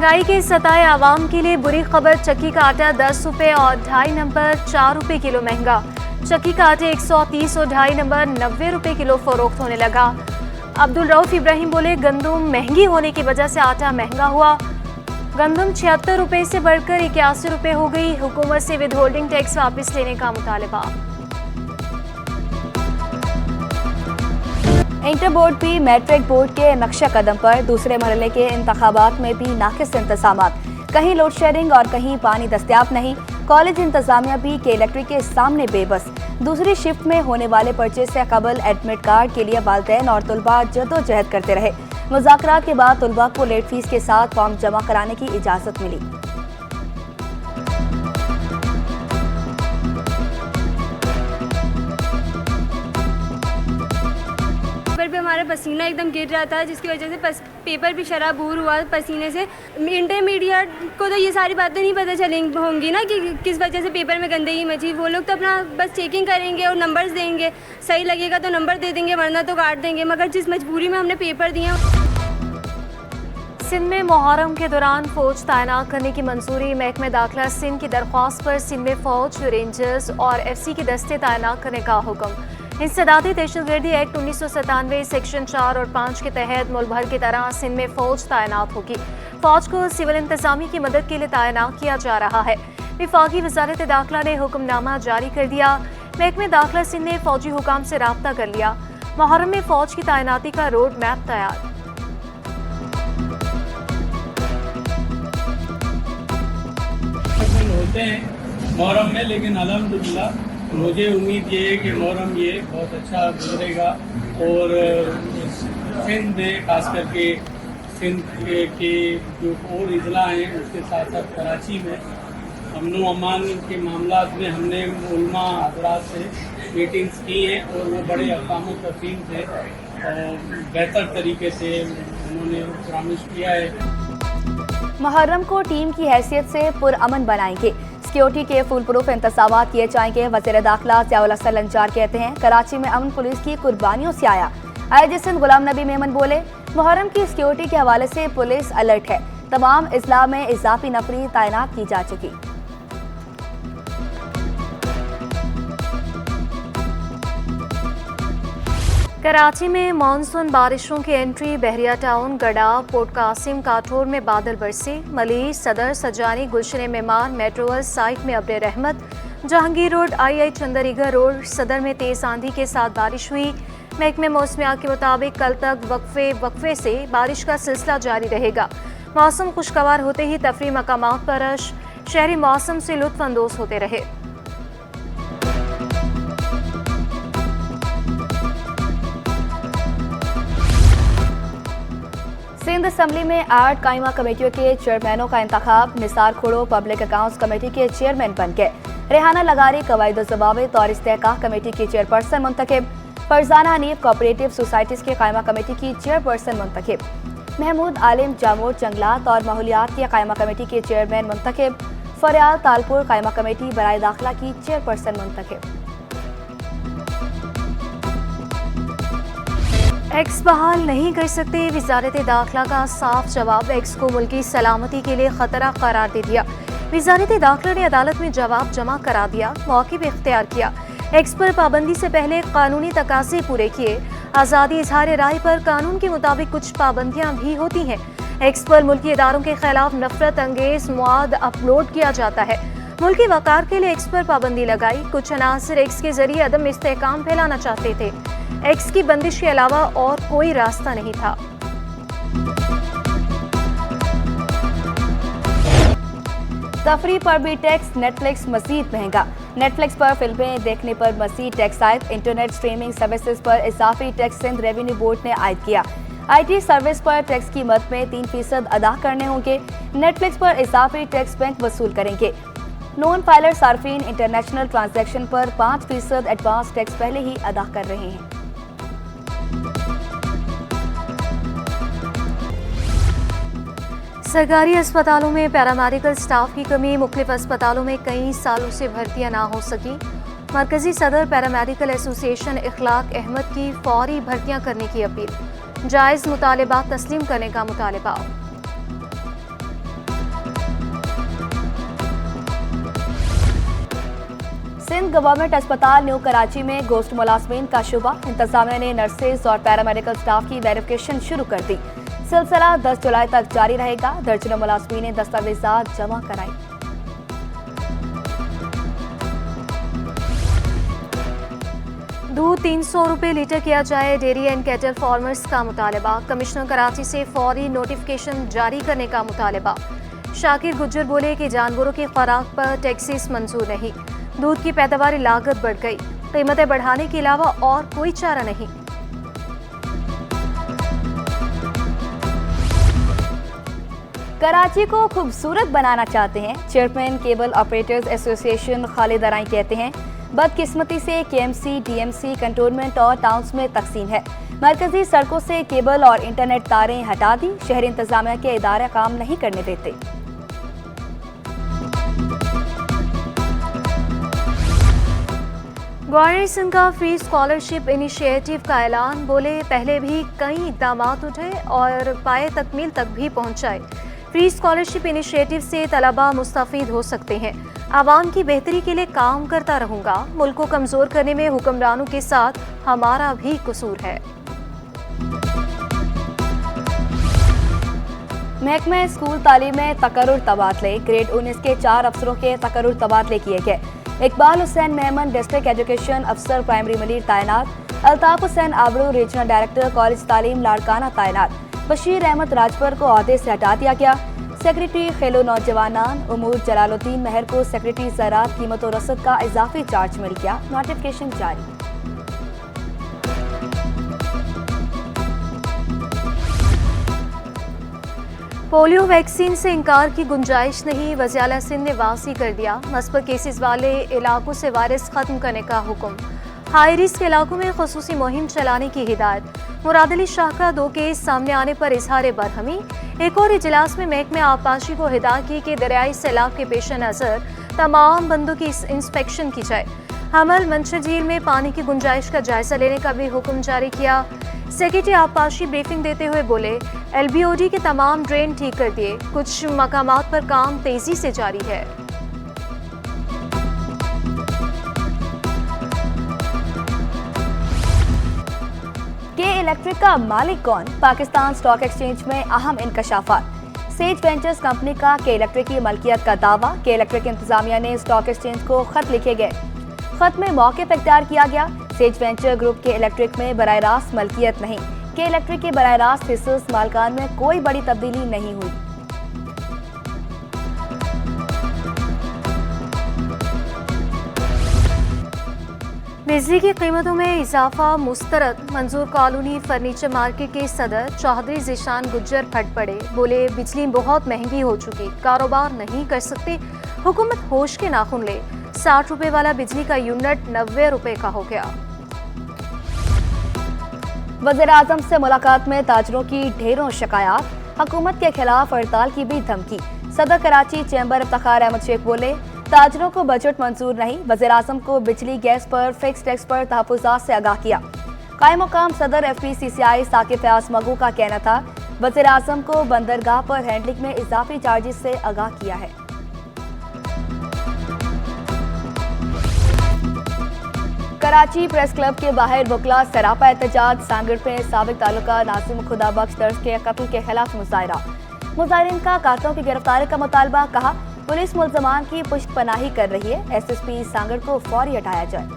महंगाई के सताए आवाम के लिए बुरी खबर। चक्की का आटा 10 रुपये और 2.5 नंबर 4 रुपये किलो महंगा। चक्की का आटे 130 और 2.5 नंबर 90 रुपये किलो फरोख्त होने लगा। अब्दुल रऊफ इब्राहिम बोले, गंदम महंगी होने की वजह से आटा महंगा हुआ। गंदम 76 रुपये से बढ़कर 81 रुपये हो गई। हुकूमत से विद होल्डिंग टैक्स वापस लेने का मुतालबा। इंटर बोर्ड भी मैट्रिक बोर्ड के नक्शे कदम पर। दूसरे मरहले के इंतखाबात में भी नाकिस इंतजामात, कहीं लोड शेडिंग और कहीं पानी दस्तयाब नहीं। कॉलेज इंतजामिया भी के इलेक्ट्रिक के सामने बेबस। दूसरी शिफ्ट में होने वाले पर्चे से कबल एडमिट कार्ड के लिए वालिदैन और तुलबा जदोजहद करते रहे। मुज़ाकरात के बाद तुलबा को लेट फीस के साथ फॉर्म जमा कराने की इजाज़त मिली। पेपर पे हमारा पसीना एकदम गिर रहा था, जिसकी वजह से पेपर भी शराबूर हुआ पसीने से। इंटरमीडिएट को तो ये सारी बातें नहीं पता चलेंगी होंगी ना कि किस वजह से पेपर में गंदगी मची। वो लोग तो अपना बस चेकिंग करेंगे और नंबर्स देंगे, सही लगेगा तो नंबर दे देंगे, वरना तो काट देंगे। मगर जिस मजबूरी में हमने पेपर दिए। सिंध में मुहर्रम के दौरान फौज तैनात करने की मंजूरी। महकमे दाखिला सिंध की दरख्वास्त पर सिंध में फौज, रेंजर्स और FC के दस्ते तैनात करने का हुक्म। इंसदादी दहशतगर्दी एक्ट 1997 सेक्शन 4 और 5 के तहत मुल्क भर की तरह सिंध में फौज तैनात होगी। फौज को सिविल इंतजामी की मदद के लिए तैनात किया जा रहा है। वफाकी वजारत दाखिला ने हुक्मनामा जारी कर दिया। महकमे दाखिला सिंध ने फौजी हुकाम से राब्ता कर लिया। मुहर्रम में फौज की तैनाती का रोड मैप तैयार। होते हैं मुहर्रम में, लेकिन अल्हम्दुलिल्लाह मुझे उम्मीद ये है कि मुहर्रम ये बहुत अच्छा गुजरेगा। और सिंध में खास करके सिंध के जो और अजला हैं, उसके साथ साथ कराची में अमन व अमान के मामला में हमने उलमा हज़रात से मीटिंग्स की हैं और वो बड़े अक़ाम तफ़हीम थे और बेहतर तरीके से उन्होंने प्रॉमिस किया है। मुहर्रम को टीम की हैसियत से पुरअमन बनाएंगे। सिक्योरिटी के फुल प्रूफ इंतजामात किए जाएंगे। वज़ीर दाखिला ज़ियाउल हसन लंचार कहते हैं, कराची में अमन पुलिस की कुर्बानियों से आया। IG सिंध गुलाम नबी मेमन बोले, मुहर्रम की सिक्योरिटी के हवाले से पुलिस अलर्ट है। तमाम अजला में इजाफी नफरी तैनात की जा चुकी। कराची में मानसून बारिशों की एंट्री। बहरिया टाउन, गडा, पोर्ट कासिम, काठोर में बादल बरसे। मलीर, सदर, सजानी, गुलशन मेहमान, मेट्रोवल साइट में अब्र रहमत। जहांगीर रोड, II चंदरीगर रोड, सदर में तेज आंधी के साथ बारिश हुई। महकमे मौसमियात के मुताबिक कल तक वक्फे से बारिश का सिलसिला जारी रहेगा। मौसम खुशगवार होते ही तफरी मकामात पर रश। शहरी मौसम से लुत्फ अंदोज होते रहे। सिंध असम्बली में 8 कायमा कमेटियों के चेयरमैनों का इंतखाब। निसार खुड़ो पब्लिक अकाउंट्स कमेटी के चेयरमैन बन गए। रेहाना लगारी कवायद ज़वाबित और इस्तेहकाक कमेटी की चेयरपर्सन मुंतखब। फरजाना हनीफ कोऑपरेटिव सोसाइटीज़ के कायमा कमेटी की चेयरपर्सन मुंतखब। महमूद आलिम जामोर जंगलात और माहौलियात की कायमा कमेटी के चेयरमैन मुंतखब। फरियाल तालपुर कायमा कमेटी बराए दाखिला की चेयरपर्सन मुंतखब। एक्स बहाल नहीं कर सकते। वजारत दाखिला का साफ जवाब। एक्स को मुल्की सलामती के लिए खतरा करार दे दिया। वजारत दाखिला ने अदालत में जवाब जमा करा दिया। मौक़िफ़ इख्तियार किया। एक्स पर पाबंदी से पहले कानूनी तकाज़े पूरे किए। आज़ादी इज़हार राय पर कानून के मुताबिक कुछ पाबंदियाँ भी होती हैं। एक्स पर मुल्की इदारों के खिलाफ नफरत अंगेज मवाद अपलोड किया जाता है। मुल्की वक़ार के लिए एक्स पर पाबंदी लगाई। कुछ अनासर एक्स के जरिए अदम इस्तेहकाम फैलाना चाहते थे। एक्स की बंदिश के अलावा और कोई रास्ता नहीं था। तफरी पर भी टैक्स। नेटफ्लिक्स मजीद महंगा। नेटफ्लिक्स पर फिल्में देखने पर मजीद टैक्स आयद। इंटरनेट स्ट्रीमिंग सर्विसेज पर इजाफी टैक्स सिंध रेवेन्यू बोर्ड ने आयद किया। IT सर्विस पर टैक्स की मद में 3% अदा करने होंगे। नेटफ्लिक्स पर इजाफी टैक्स बैंक वसूल करेंगे। नॉन फाइलर सार्फिन इंटरनेशनल ट्रांजैक्शन पर 5% एडवांस टैक्स पहले ही अदा कर रहे हैं। सरकारी अस्पतालों में पैरामेडिकल स्टाफ की कमी। मुख्तलिफ अस्पतालों में कई सालों से भर्तियां ना हो सकी। मरकजी सदर पैरामेडिकल एसोसिएशन इखलाक अहमद की फौरी भर्तियां करने की अपील। जायज़ मुतालबात तस्लीम करने का मुतालबा। सिंध गवर्नमेंट अस्पताल न्यू कराची में गोश्त मुलाजमीन का शुबा। इंतजामिया ने नर्सेज और पैरामेडिकल स्टाफ की वेरिफिकेशन शुरू कर दी। सिलसिला 10 जुलाई तक जारी रहेगा। दर्जनों मुलाजमीन ने दस्तावेजात जमा कराई। दूध 300 रुपये लीटर किया जाए। डेयरी एंड कैटल फार्मर्स का मुतालबा। कमिश्नर कराची से फौरी नोटिफिकेशन जारी करने का मुतालबा। शाकिर गुज्जर बोले कि जानवरों की खुराक पर टैक्सेस मंजूर नहीं। दूध की पैदावारी लागत बढ़ गई। कीमतें बढ़ाने के अलावा और कोई चारा नहीं। कराची को खूबसूरत बनाना चाहते हैं। Chairman cable operators association Khalid Arai कहते हैं, बदकिस्मती से केएमसी, डीएमसी कंटोनमेंट और टाउन्स में तकसीम है। मरकजी सड़कों से केबल और इंटरनेट तारें हटा दी। शहरी इंतजामिया के इदारे काम नहीं करने देते। गवर्नर सिंह का फ्री स्कॉलरशिप इनिशिएटिव का ऐलान। बोले पहले भी कई इकदाम उठे और पाए तकमील तक भी पहुंचाए। फ्री स्कॉलरशिप इनिशिएटिव से तलबा मुस्तफीद हो सकते हैं। आवाम की बेहतरी के लिए काम करता रहूंगा। मुल्क को कमजोर करने में हुक्मरानों के साथ हमारा भी कसूर है। महकमा स्कूल तालीम में तकर्रुर तबादले। ग्रेड 19 के 4 अफसरों के तकर्रुर तबादले किए गए। इकबाल हुसैन मेहमन डिस्ट्रिक्ट एजुकेशन अफसर प्राइमरी मलीर तैनात। अल्ताफ हुसैन आबरू रीजनल डायरेक्टर कॉलेज तालीम लाड़काना तैनात। बशीर अहमद राजपर को ओहदे से हटा दिया गया। सेक्रेटरी खेलो नौजवानान उमूर जलालुद्दीन महर को सेक्रेटरी ज़राअत कीमत और रसद का इजाफी चार्ज मिल गया। नोटिफिकेशन जारी। पोलियो वैक्सीन से इंकार की गुंजाइश नहीं। वज़ीर आला सिंध ने वासी कर दिया। मस्बत केसेस वाले इलाकों से वायरस खत्म करने का हुक्म। हाई रिस्क इलाकों में खुसूसी मुहिम चलाने की हिदायत। मुराद अली शाह का 2 केस सामने आने पर इजहार बरहमी। एक और इजलास में महकमे आबपाशी को हिदायत की कि दरियाई सैलाब के पेश नज़र तमाम बंदों की इंस्पेक्शन की जाए। हमल मंशर झील में पानी की गुंजाइश का जायजा लेने का भी हुक्म जारी किया। सेक्रेटरी आबपाशी ब्रीफिंग देते हुए बोले LBOD के तमाम ड्रेन ठीक कर दिए। कुछ मकामात पर काम तेजी से जारी है। के इलेक्ट्रिक का मालिक कौन? पाकिस्तान स्टॉक एक्सचेंज में अहम इंकशाफात। सेज वेंचर्स कंपनी का के इलेक्ट्रिक की मलकियत का दावा। के इलेक्ट्रिक इंतजामिया ने स्टॉक एक्सचेंज को खत लिखे गए। खत में मौके पर इख्तियार किया गया। सेज वेंचर ग्रुप के इलेक्ट्रिक में बराह रास्त मलकियत नहीं। के इलेक्ट्रिक के बराह रास्त हिस्सेस मालकान में कोई बड़ी तब्दीली नहीं हुई। बिजली की कीमतों में इजाफा मुस्तरद। मंजूर कॉलोनी फर्नीचर मार्केट के सदर चौधरी ज़ीशान गुज्जर फट पड़े। बोले बिजली बहुत महंगी हो चुकी, कारोबार नहीं कर सकते। हुकूमत होश के नाखून ले। 60 रुपए वाला बिजली का यूनिट 90 रुपए का हो गया। वज़ीर आज़म से मुलाकात में ताजरों की ढेरों शिकायत। हुकूमत के खिलाफ हड़ताल की भी धमकी। सदर कराची चैम्बर इफ्तिखार अहमद शेख बोले ताजरों को बजट मंजूर नहीं। वज़ीर आज़म को बिजली गैस पर फिक्स टैक्स पर तहफ़्फ़ुज़ात से आगाह किया। कायम मुकाम सदर FPCCI साकिब फयाज मगू का कहना था वज़ीर आज़म को बंदरगाह पर हैंडलिंग में इजाफी चार्जेस से आगाह किया है। कराची प्रेस क्लब के बाहर वकला सरापा एहतजाज। सांगड़ पे साबिक तालुका नासिम खुदा बख्श दर्ज के कत्ल के खिलाफ मुजाहरा। मुजाहिरीन का कातलों की गिरफ्तारी का मुतालबा। कहा पुलिस मुल्जमान की पुष्ट पनाही कर रही है। SSP सांगड़ को फौरी हटाया जाए।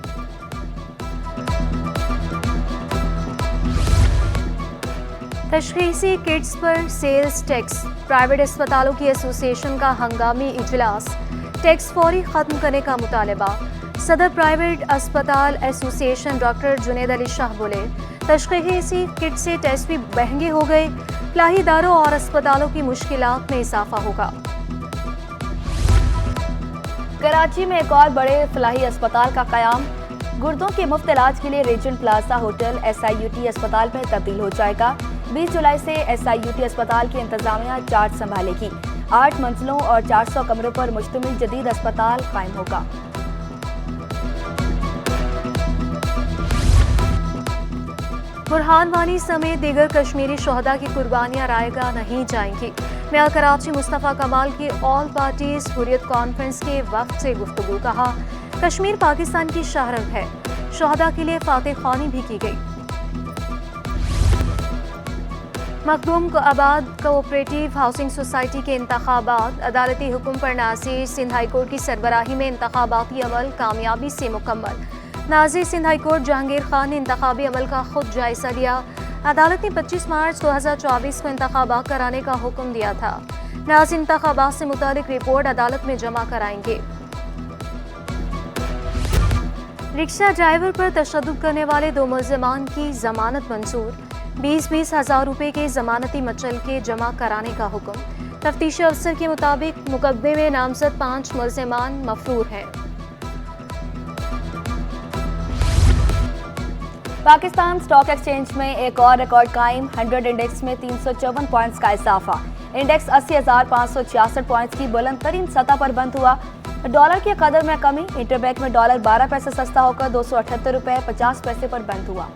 तशख़ीसी किट्स पर सेल्स टैक्स। प्राइवेट अस्पतालों की एसोसिएशन का हंगामी इजलास। टैक्स फौरी खत्म करने का मुतालबा। सदर प्राइवेट अस्पताल एसोसिएशन डॉक्टर जुनेद अली शाह बोले तशख़ीसी किट से टेस्ट भी महंगे हो गए। फलाही इदारों और अस्पतालों की मुश्किलात में इजाफा होगा। कराची में एक और बड़े फलाही अस्पताल का क़याम। गुर्दों के मुफ्त इलाज के लिए रीजन प्लाजा होटल SIUT अस्पताल में तब्दील हो जाएगा। 20 जुलाई से SIUT अस्पताल की इंतजामिया चार्ज संभालेगी। 8 मंजिलों और 400 कमरों पर मुश्तमिल जदीद अस्पताल कायम होगा। बुरहान वानी समेत दीगर कश्मीरी शोहदा की कुर्बानियां रायगा नहीं जाएंगी। मेयर कराची मुस्तफ़ा कमाल की ऑल पार्टीज हुर्रियत कॉन्फ्रेंस के वक्त से गुफ्तगू। कहा कश्मीर पाकिस्तान की शाहरग है। शहदा के लिए फातह ख्वानी भी की गई। मखदूम आबाद कोऑपरेटिव हाउसिंग सोसाइटी के इंतखाबात, अदालती हुक्म पर नाज़िर सिंध हाई कोर्ट की सरबराही में इंतखाबाती अमल कामयाबी से मुकम्मल। नाज़िर सिंध हाई कोर्ट जहांगीर खान ने इंतखाबी अमल का खुद जायजा लिया। अदालत ने 25 मार्च 2024 को इंतखाबात कराने का हुक्म दिया था। नाज़िर इंतखाबात से मुतालिक रिपोर्ट अदालत में जमा कराएंगे। रिक्शा ड्राइवर पर तशद्दुद करने वाले 2 मुल्ज़िमान की जमानत मंजूर। 20-20 हज़ार रुपये के जमानती मचलके जमा कराने का हुक्म। तफ्तीशी अफसर के मुताबिक मुकदमे में नामजद 5 मुल्ज़िमान मफरूर हैं। पाकिस्तान स्टॉक एक्सचेंज में एक और रिकॉर्ड कायम। 100 इंडेक्स में 354 पॉइंट्स का इजाफा। इंडेक्स 80,566 पॉइंट्स की बुलंद तरीन सतह पर बंद हुआ। डॉलर की कदर में कमी। इंटरबैंक में डॉलर 12 पैसे सस्ता होकर 278 रुपये 50 पैसे पर बंद हुआ।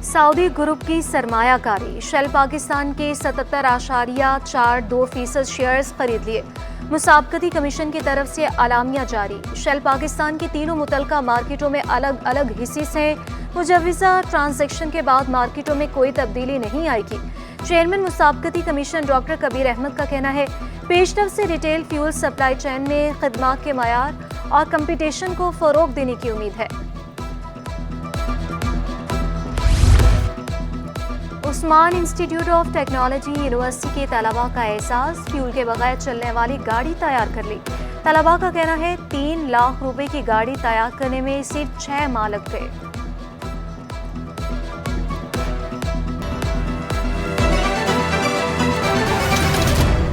सऊदी ग्रुप की सरमायाकारी। शेल पाकिस्तान के 77.42% शेयर्स खरीद लिए। मुसाबकती कमीशन की तरफ से अलामिया जारी। शेल पाकिस्तान की तीनों मुतलका मार्केटों में अलग अलग हिस्से हैं। मुजव्वज़ा ट्रांजैक्शन के बाद मार्केटों में कोई तब्दीली नहीं आएगी। चेयरमैन मुसाबकती कमीशन डॉक्टर कबीर अहमद का कहना है, पेशरफ से रिटेल फ्यूल सप्लाई चेन में खदमात के मयार और कंपटीशन को फ़रोग देने की उम्मीद है। Usman institute of technology university के तलबा का एहसास। फ्यूल के बगैर चलने वाली गाड़ी तैयार कर ली। तलबा का कहना है 3 लाख रुपए की गाड़ी तैयार करने में सिर्फ 6 माह लग गए।